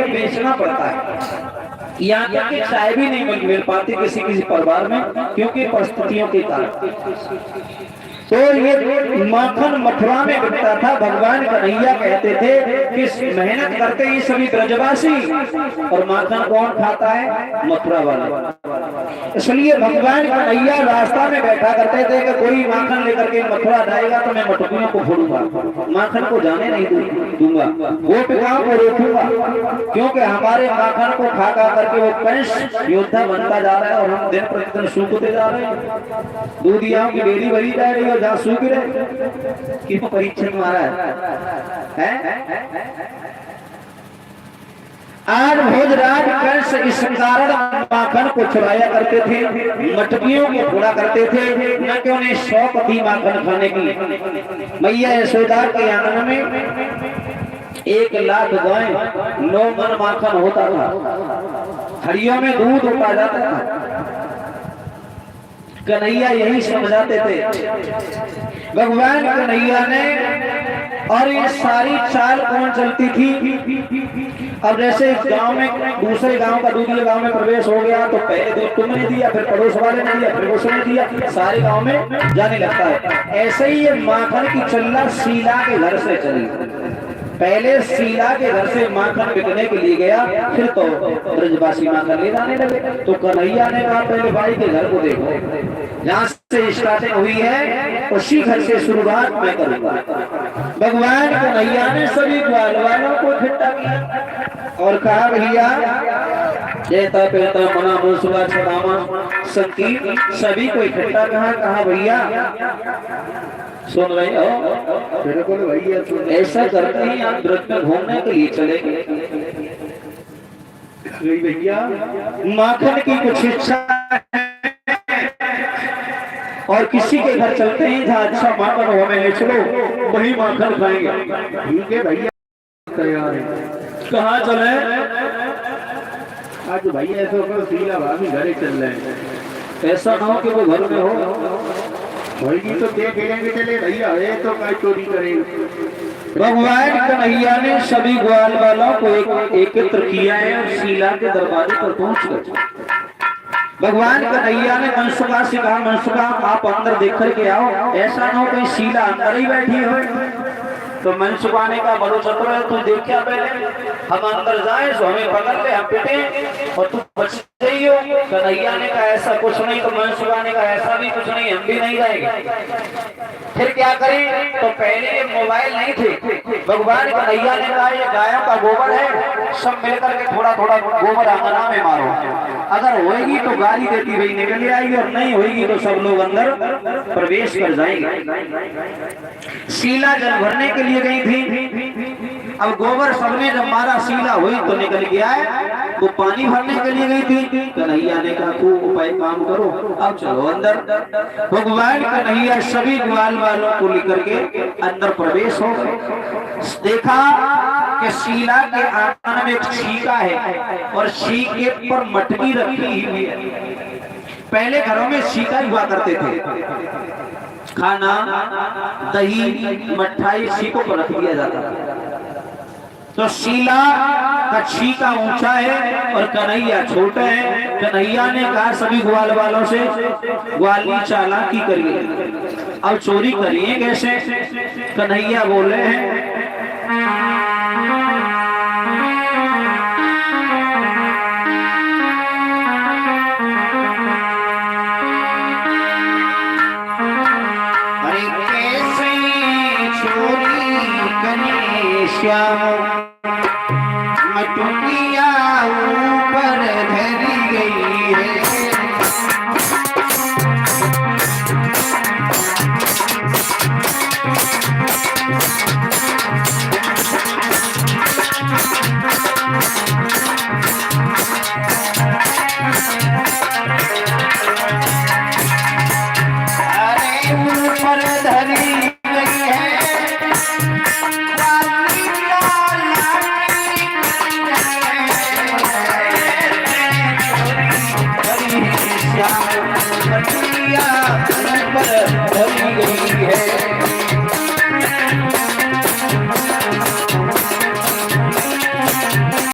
को बेचना पड़ता है। यहाँ तक कि चाय भी नहीं मिल पाती किसी किसी परिवार में, क्योंकि परिस्थितियों के कारण। तो ये माखन मथुरा में बिकता था। भगवान कन्हैया कहते थे कि मेहनत करते ही सभी ब्रजवासी, और माखन कौन खाता है? मथुरा वाले। इसलिए भगवान कन्हैया रास्ता में बैठा करते थे कि कोई माखन लेकर के मथुरा जाएगा तो मैं मटकियों को फोड़ूंगा, माखन को जाने नहीं दूंगा, गोपिकाओं को रोकूंगा, क्योंकि हमारे माखन को खा खा करके वो कंस योद्धा बनता जा रहा है और हम दिन प्रतिदिन सूखते जा रहे हैं। दूधियाओं की डेरी भरी जा रही है, जहाँ सूख रहे कि परीक्षण मारा है। आज भोजराज कंस इस कारण माखन को चुराया करते थे, मटकियों को फोड़ा करते थे, न कि उन्हें शौक थी माखन खाने की। मैया यशोदा के आंगन में 1 लाख गाय 9 मन माखन होता था, हड़ियों में दूध उठा जाता था। कन्हैया यही समझाते थे। भगवान कन्हैया ने, और ये सारी चाल कौन चलती थी? अब जैसे गांव में दूसरे गांव का दूध गांव में प्रवेश हो गया तो पहले दूध तुमने दिया, फिर पड़ोस वाले ने दिया, फिर उसने दिया, सारे गांव में जाने लगता है। ऐसे ही ये माखन की चल्ला शीला के घर से चली। पहले शीला के घर से माखन बिकने के लिए गया, फिर तो ब्रजवासी माखन ले जाने लगे। तो कन्हैया ने कहा पहले भाई के घर को देखो, जहाँ से स्टार्टिंग हुई है उसी घर से शुरुआत मैं करूंगा। भगवान कन्हैया ने सभी ग्वाल वालों को इकट्ठा किया और कहा भैया जेता पेता मना मुसवा छदामा संकीर्ण सभी को इकट्ठा कहा भैया सुन रहे हो? बिल्कुल भैया सुन। ऐसा करते ही आप ब्रज में घूमने के लिए चले भैया, माखन की कुछ इच्छा और किसी के घर चलते हैं जहाँ अच्छा माखन हो, हमें ले चलो वही माखन खाएंगे। ठीक है भैया, तैयार है। कहाँ चले? आज भैया ऐसा होगा शीला भाभी घरे चल रहे हैं, ऐसा ना हो कि वो घर में हो होगी तो देखेंगे चले भैया, ये तो क्या चोरी करेंगे। भगवान कन्हैया ने सभी ग्वाल वालों को एकत्र किया है और शीला के दरवाजे पर पहुंच गए। भगवान कन्हैया ने मनसुखा से कहा, मनसुखा आप अंदर देख करके आओ, ऐसा ना हो कहीं शीला अंदर ही बैठी हो। तो मनसुखा ने कहा बड़ो चतुर है, तू देख क्या पहले हम अंदर जाए तो हमें पकड़ ले, हम पिटे और तू बच गई हो। कन्हैया ने कहा ऐसा कुछ नहीं। तो मनसुखा ने कहा ऐसा भी कुछ नहीं, हम भी नहीं जाएंगे। फिर क्या करें? तो पहले मोबाइल नहीं थे। भगवान कन्हैया ने कहा ये गायों का गोबर है, सब मिलकर के थोड़ा थोड़ा गोबर आंगना में मारो, अगर होएगी तो गाली देती हुई निकल आएगी और नहीं होएगी तो सब लोग अंदर प्रवेश कर जाएंगे। शीला जल भरने के लिए गई थी, अब गोबर सबने जब मारा शीला हुई तो निकल गया है। वो पानी भरने के लिए गई थी, कन्हैया ने कहा खूब उपाय काम करो, अब चलो अंदर। भगवान कन्हैया सभी ग्वाल वालों को लेकर के अंदर प्रवेश हो गए। देखा कि शीला के आंगन में एक छीका है और छीके पर मटकी रखी हुई है। पहले घरों में छीका हुआ करते थे, खाना दही मिठाई छीकों पर रख दिया जाता था। तो शीला का छीका ऊंचा है और कन्हैया छोटे हैं। कन्हैया ने कहा सभी ग्वाल वालों से ग्वाली चालाकी करिए, अब चोरी करिए कैसे? कन्हैया बोले हैं अरे कैसे चोरी करिए श्याम, मटुकिया ऊपर धरी गई है। अरे ऊपर धरी गई है Yeah.